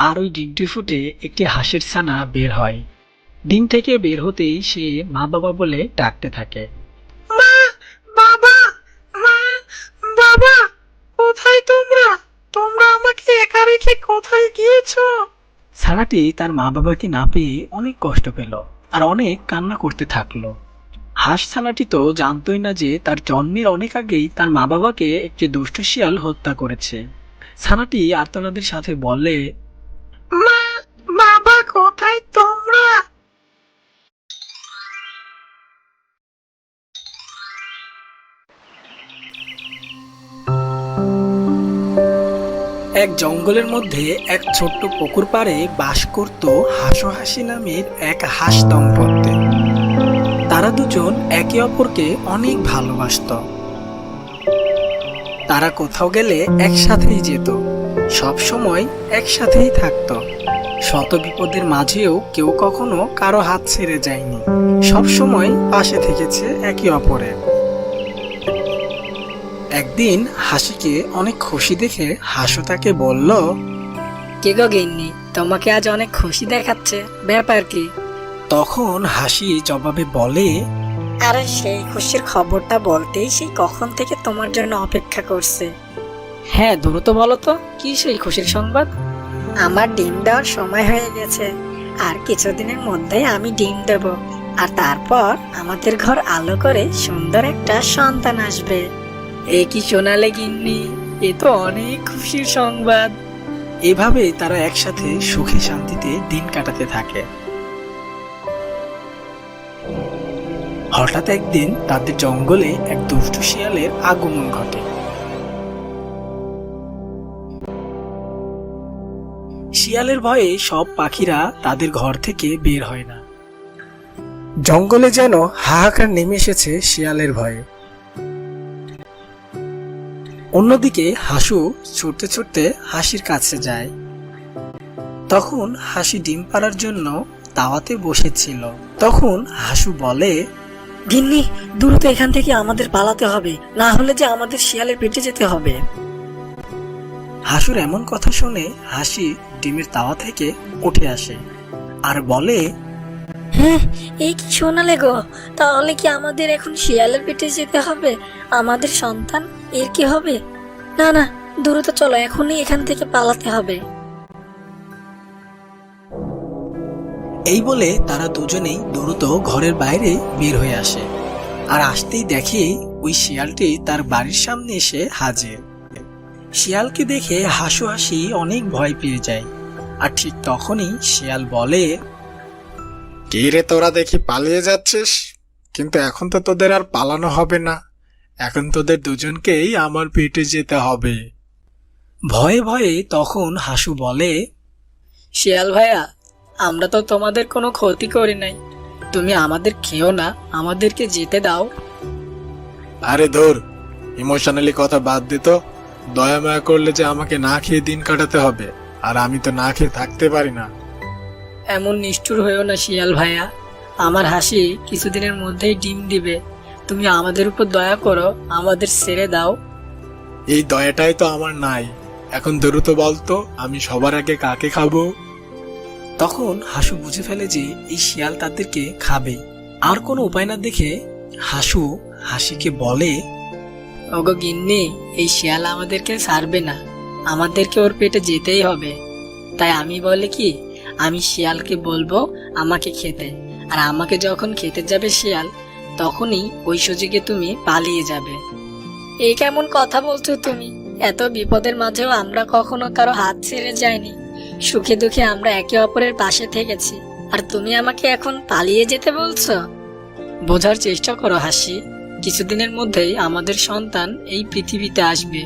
আর ওই ডিমটি ফুটে একটি হাঁসের ছানা বের হয়। ডিম থেকে বের হতেই সে মা বাবা বলে ডাকতে থাকে। মা, বাবা, মা, বাবা, কোথায় তোমরা? তোমরা আমাকে একা রেখে কোথায় গিয়েছো? ছানাটি তার মা বাবাকে না পেয়ে অনেক কষ্ট পেল আর অনেক কান্না করতে থাকলো। হাঁস ছানাটি তো জানতোই না যে তার জন্মের অনেক আগেই তার মা বাবাকে একটি দুষ্ট শিয়াল হত্যা করেছে। ছানাটি আর্তনাদের সাথে বলে, মা, বাবা, কোথায় তোমরা? এক জঙ্গলের মধ্যে এক ছোট্ট পুকুর পাড়ে বাস করত হাসি নামের এক হাঁস দম্পতি। তারা দুজন একে অপরকে অনেক ভালোবাসত। তারা কোথাও গেলে একসাথেই যেত, সব সময় একসাথেই থাকতো। শত বিপদের মাঝেও কেউ কখনো কারো হাত ছেড়ে যায়নি, সব সময় পাশে থেকেছে একে অপরের। একদিন হাসিকে অনেক খুশি দেখে হাসু তাকে বলল, কে গো গিন্নি, তোমাকে আজ অনেক খুশি দেখাচ্ছে, ব্যাপার কি? তখন হাসি জবাবে বলে, আরে সেই খুশির খবরটা বলতেই সেই কখন থেকে তোমার জন্য অপেক্ষা করছে। হ্যাঁ, দ্রুত বলো তো, কি সেই খুশির সংবাদ? আমার ডিম দেওয়ার সময় হয়ে গেছে, আর কিছুদিনের মধ্যেই আমি ডিম দেব, আর তারপর আমাদের ঘর আলো করে সুন্দর একটা সন্তান আসবে। এ কি শোনালে গিন্নি, এ তো অনেক খুশির সংবাদ। এভাবে তারা একসাথে সুখে শান্তিতে দিন কাটাতে থাকে। হঠাৎ একদিন তাদের জঙ্গলে এক দুষ্ট শিয়ালের আগমন ঘটে। শিয়ালের ভয়ে সব পাখিরা তাদের ঘর থেকে বের হয় না। জঙ্গলে যেন হাহাকার নেমে এসেছে শিয়ালের ভয়ে। অন্যদিকে হাসু ছুটতে ছুটতে হাসির কাছে যায়। তখন হাসি ডিম পাড়ার জন্য তাওয়াতে বসেছিল। তখন হাসু বলে, গিন্নি, দ্রুত এখান থেকে আমাদের পালাতে হবে, না হলে যে আমাদের শিয়ালের পেটে যেতে হবে। হাসুর এমন কথা শুনে হাসি ডিমের তাওয়া থেকে উঠে আসে আর বলে, হ্যাঁ, এই কি শোনালে গো, তাহলে কি আমাদের এখন শিয়ালের পেটে যেতে হবে? আমাদের সন্তান, এর কি হবে? না না, দ্রুত চলো, এখনই এখান থেকে পালাতে হবে। এই বলে তারা দুজনেই দ্রুত ঘরের বাইরে বের হয়ে আসে। আর আসতেই দেখে ওই শিয়ালটি তার বাড়ির সামনে এসে হাজির। শিয়ালকে দেখে হাসু হাসি অনেক ভয় পেয়ে যায়। আর ঠিক তখনই শিয়াল বলে, কি রে, তোরা দেখি পালিয়ে যাচ্ছিস, কিন্তু এখন তো তোদের আর পালানো হবে না, এখন তোদের দুজনকেই আমার পেটে যেতে হবে। ভয়ে ভয়ে তখন হাসু বলে, শিয়াল ভাইয়া, আমরা তো তোমাদের কোনো ক্ষতি করি নাই, তুমি আমাদের খেও না, আমাদেরকে যেতে দাও। আরে ধুর, ইমোশনালি কথা বাদ দিত। দয়া মায়া করলে যে আমাকে না খেয়ে দিন কাটাতে হবে, আর আমি তো না খেয়ে থাকতে পারি না। এমন নিষ্ঠুর হয়েও না শিয়াল ভাইয়া, আমার হাসি কিছুদিনের মধ্যেই ডিম দিবে, তুমি আমাদের উপর দয়া করো, আমাদের ছেড়ে দাও। এই দয়াটাই তো আমার নাই। এখন দ্রুত বলতো, আমি সবার আগে কাকে খাবো? তখন হাসু বুঝে ফেলে যে এই শিয়াল তাদেরকে খাবে। আর কোনো উপায় না দেখে হাসু হাসিকে বলে, ওগো গিন্নি, এই শিয়াল আমাদেরকে ছাড়বে না, আমাদেরকে ওর পেটে যেতেই হবে। তাই আমি বলে কি, আমি শিয়ালকে বলবো আমাকে খেতে, আর আমাকে যখন খেতে যাবে শিয়াল, তখনই ওই সুযোগে তুমি পালিয়ে যাবে। এই কেমন কথা বলছো তুমি? এত বিপদের মাঝেও আমরা কখনো কারো হাত ছেড়ে যাইনি, সুখে দুঃখে আমরা একে অপরের পাশে থেকেছি, আর তুমি আমাকে এখন পালিয়ে যেতে বলছো? বোঝার চেষ্টা করো হাসি, কিছুদিনের মধ্যেই আমাদের সন্তান এই পৃথিবীতে আসবে,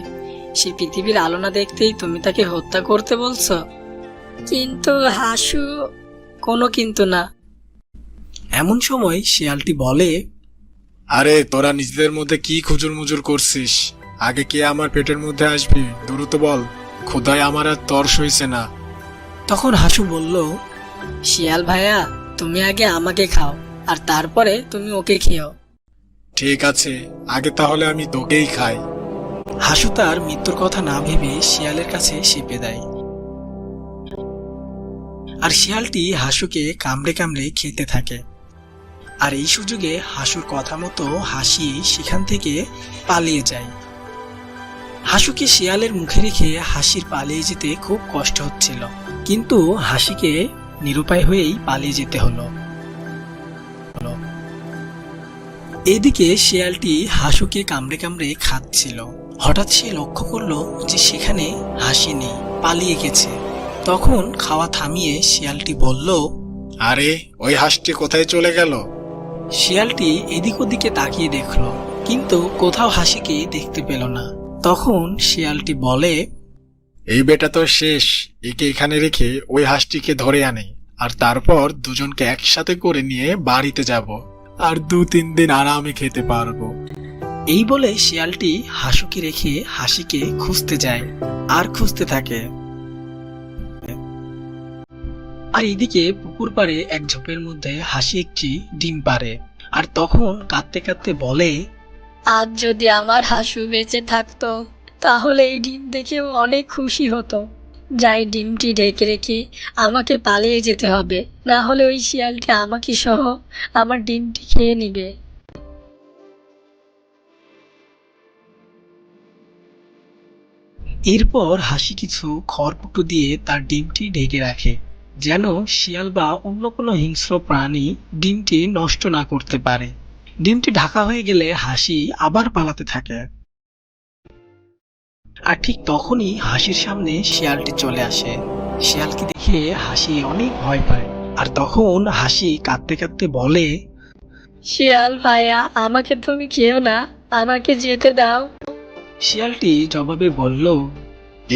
সেই পৃথিবীর আলো না দেখতেই তুমি তাকে হত্যা করতে বলছো? কিন্তু হাসু, কোনো কিন্তু না। এমন সময় শিয়ালটি বলে, আরে তোরা নিজেদের মধ্যে কি খুজুর মুজুর করছিস? আগে কে আমার পেটের মধ্যে আসবি? দ্রুত বল, ক্ষুধায় আমার আর তর্স হইছে না। তখন হাসু বলল, শিয়াল ভাইয়া, তুমি আগে আমাকে খাও, আর তারপরে তুমি ওকে খেও। ঠিক আছে, আগে তাহলে আমি তোকেই খাই। হাসু তার মৃত্যুর কথা না ভেবে শিয়ালের কাছে সেঁপে দেয়। আর শিয়ালটি হাসুকে কামড়ে কামড়ে খেতে থাকে। আর এই সুযোগে হাসুর কথা মতো হাসি সেখান থেকে পালিয়ে যায়। হাসুকে শিয়ালের মুখে রেখে হাসির পালিয়ে যেতে খুব কষ্ট হচ্ছিল, কিন্তু হাসিকে নিরুপায় হয়েই পালিয়ে যেতে হলো। এদিকে শিয়ালটি হাসুকে কামড়ে কামড়ে খাচ্ছিল। হঠাৎ সে লক্ষ্য করলো যে সেখানে হাসি নেই, পালিয়ে গেছে। তখন খাওয়া থামিয়ে শিয়ালটি বলল, আরে ওই হাঁসটি কোথায় চলে গেল? শিয়ালটি এদিক ওদিকে তাকিয়ে দেখলো, কিন্তু কোথাও হাসিকে দেখতে পেল না। তখন শিয়ালটি বলে, এই বেটা তো শেষ, একে এখানে রেখে ওই হাঁসটিকে ধরে আনে, আর তারপর দুজনকে একসাথে করে নিয়ে বাড়িতে যাব, আর 2-3 দিন আরামে খেতে পারবো। এই বলে শিয়ালটি হাসুকে রেখে হাসিকে খুঁজতে যায় আর খুঁজতে থাকে। আর এদিকে পুকুর পাড়ে এক ঝোপের মধ্যে হাসি একটি ডিম পাড়ে, আর তখন কাঁদতে কাঁদতে বলে, আজ যদি আমার হাসু বেঁচে থাকতো তাহলে এই ডিম দেখে ও অনেক খুশি হতো। যাই, ডিমটি ঢেকে রেখে আমাকে পালিয়ে যেতে হবে, না হলে ওই শিয়ালটি আমাকে সহ আমার ডিমটি খেয়ে নিবে। এরপর হাসি কিছু খড়কুটো দিয়ে তার ডিমটি ঢেকে রাখে, যেন শিয়াল বা অন্য কোনো হিংস্র প্রাণী ডিমটি নষ্ট না করতে পারে। ডিমটি ঢাকা হয়ে গেলে হাসি আবার পালাতে থাকে। আর ঠিক তখনই হাসির সামনে শিয়ালটি চলে আসে। শিয়ালকে দেখে হাসি অনেক ভয় পায়, আর তখন হাসি কাঁদতে কাঁদতে বলে, শিয়াল ভাইয়া, আমাকে তুমি খেও না, আমাকে যেতে দাও। শিয়ালটি জবাবে বলল,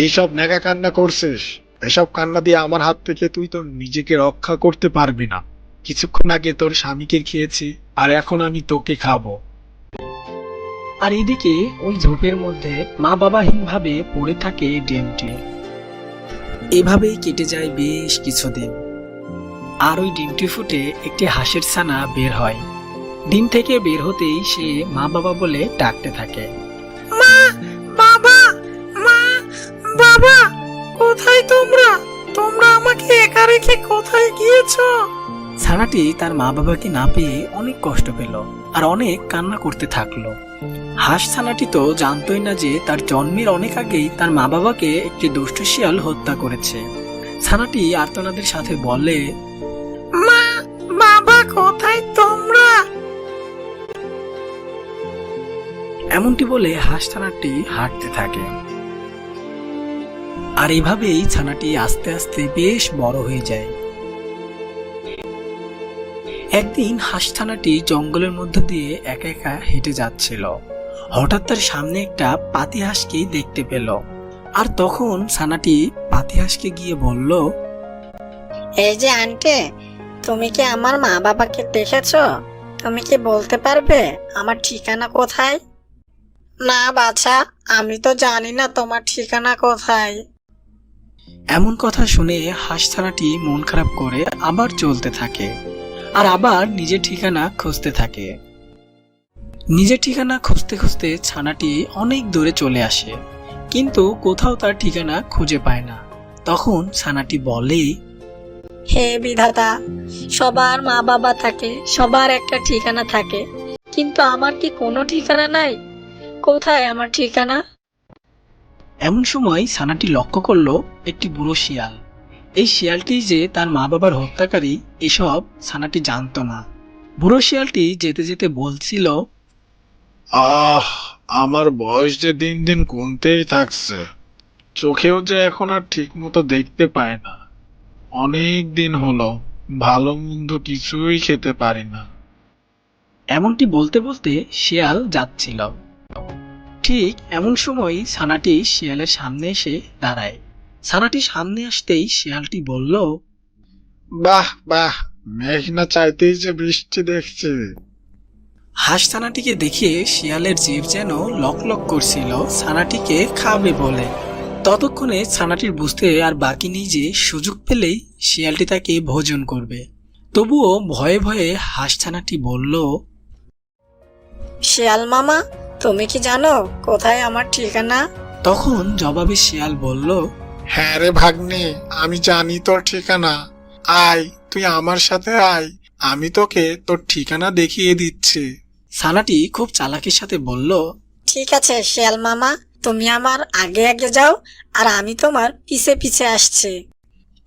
এইসব নেকা কান্না করছিস? এসব কান্না দিয়ে আমার হাত থেকে তুই তো নিজেকে রক্ষা করতে পারবি না। কিছুক্ষণ আগে তোর স্বামীকে খেয়েছি, আর এখন আমি তোকে খাবো। আর এদিকে ওই ঝোপের মধ্যে মা বাবাহীন ভাবে পড়ে থাকে ডিমটি। এভাবেই কেটে যায় বেশ কিছুদিন। আর ওই ডিমটি ফুটে একটি হাঁসের ছানা বের হয়। ডিম থেকে বের হতেই সে মা বাবা বলে ডাকতে থাকে। মা, বাবা, মা, বাবা, কোথায় তোমরা? তোমরা আমাকে একা রেখে কোথায় গিয়েছো? ছানাটি তার মা বাবাকে না পেয়ে অনেক কষ্ট পেল আর অনেক কান্না করতে থাকলো। হাঁস ছানাটি তো জানতোই না যে তার জন্মের অনেক আগেই তার মা বাবাকে একটি দুষ্ট শিয়াল হত্যা করেছে। ছানাটি আর্তনাদের সাথে বলে, মা, বাবা, কোথায় তোমরা? এমনটি বলে হাঁস ছানাটি হাঁটতে থাকে। আর এভাবেই ছানাটি আস্তে আস্তে বেশ বড় হয়ে যায়। একদিন হাঁস ছানাটি জঙ্গলের মধ্য দিয়ে একা একা হেঁটে যাচ্ছিল। হঠাৎ তার সামনে একটা পাতি হাঁসকে দেখতে পেল। আর তখন ছানাটি পাতি হাঁসকে গিয়ে বলল, এই যে আন্টি, তুমি কি আমার মা বাবাকে দেখেছো? তুমি কি বলতে পারবে আমার ঠিকানা কোথায়? না বাছা, আমি তো জানি না তোমার ঠিকানা কোথায়। এমন কথা শুনে হাঁস ছানাটি মন খারাপ করে আবার চলতে থাকে আর আবার নিজের ঠিকানা খুঁজতে থাকে। নিজের ঠিকানা খুঁজতে খুঁজতে ছানাটি অনেক দূরে চলে আসে, কিন্তু কোথাও তার ঠিকানা খুঁজে পায় না। তখন ছানাটি বলে, হে বিধাতা, সবার মা বাবা থাকে, সবার একটা ঠিকানা থাকে, কিন্তু আমার কি কোনো ঠিকানা নাই? কোথায় আমার ঠিকানা? এমন সময় ছানাটি লক্ষ্য করলো একটি বুড়ো শিয়াল। এই শিয়ালটি যে তার মা বাবার হত্যাকারী এসব ছানাটি জানতো না। বুড়ো শিয়ালটি যেতে যেতে বলছিল, আমার বয়স যে দিন দিন কমতেই থাকছে, চোখেও যে এখন আর ঠিক মতো দেখতে পায় না। অনেক দিন হলো ভালো মন্দ কিছুই খেতে পারি না। এমনটি বলতে বলতে শিয়াল যাচ্ছিল। ঠিক এমন সময় ছানাটি শিয়ালের সামনে এসে দাঁড়ায়। ছানাটি সামনে আসতেই শিয়ালটি বলল, বাহ বাহ, মেঘ না চাইতেই যে বৃষ্টি দেখছি। হাঁস ছানাটিকে দেখে শিয়ালের জিভ যেন লক লক করছিল ছানাটিকে খাবে বলে। ততক্ষণে ছানাটির বুঝতে আর বাকি নেই যে সুযোগ পেলেই শিয়ালটি তাকে ভোজন করবে। তবুও ভয়ে ভয়ে হাঁস ছানাটি বলল, শিয়াল মামা, তুমি কি জানো কোথায় আমার ঠিকানা? তখন জবাবে শিয়াল বলল, হ্যাঁ রে ভাগ্নে, আমি জানি তোর ঠিকানা। আয়, তুই আমার সাথে আয়, আমি তোকে তোর ঠিকানা দেখিয়ে দিচ্ছি। ছানাটি খুব চালাকির সাথে বলল, ঠিক আছে শিয়াল মামা, তুমি আমার আগে আগে যাও আর আমি তোমার পিছে পিছে আসছি।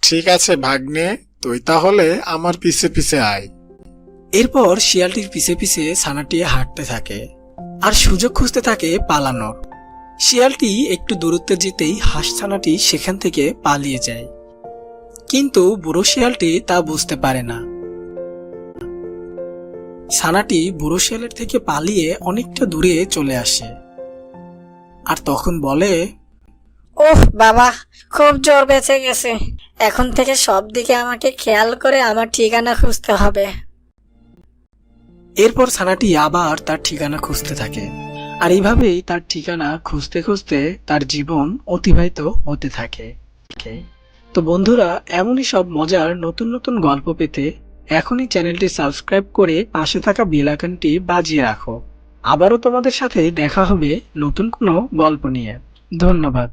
ঠিক আছে ভাগ্নে, তুই তাহলে আমার পিছে পিছে আয়। এরপর শিয়ালটির পিছে পিছে ছানাটি হাঁটতে থাকে আর সুযোগ খুঁজতে থাকে পালানোর। শিয়ালটি একটু দূরত্বে যেতেই হাঁস ছানাটি সেখান থেকে পালিয়ে যায়, কিন্তু বুড়ো শিয়ালটি তা বুঝতে পারে না। ছানাটি বুড়ো শিয়ালের থেকে পালিয়ে অনেকটা দূরে চলে আসে আর তখন বলে, ওহ বাবা, খুব জোর বেঁচে গেছে। এখন থেকে সব দিকে আমাকে খেয়াল করে আমার ঠিকানা খুঁজতে হবে। এরপর ছানাটি আবার তার ঠিকানা খুঁজতে থাকে আর এইভাবেই তার ঠিকানা খুঁজতে খুঁজতে তার জীবন অতিবাহিত হতে থাকে। তো বন্ধুরা, এমনই সব মজার নতুন নতুন গল্প পেতে এখনই চ্যানেলটি সাবস্ক্রাইব করে পাশে থাকা বেল আইকনটি বাজিয়ে রাখো। আবারও তোমাদের সাথে দেখা হবে নতুন কোনো গল্প নিয়ে। ধন্যবাদ।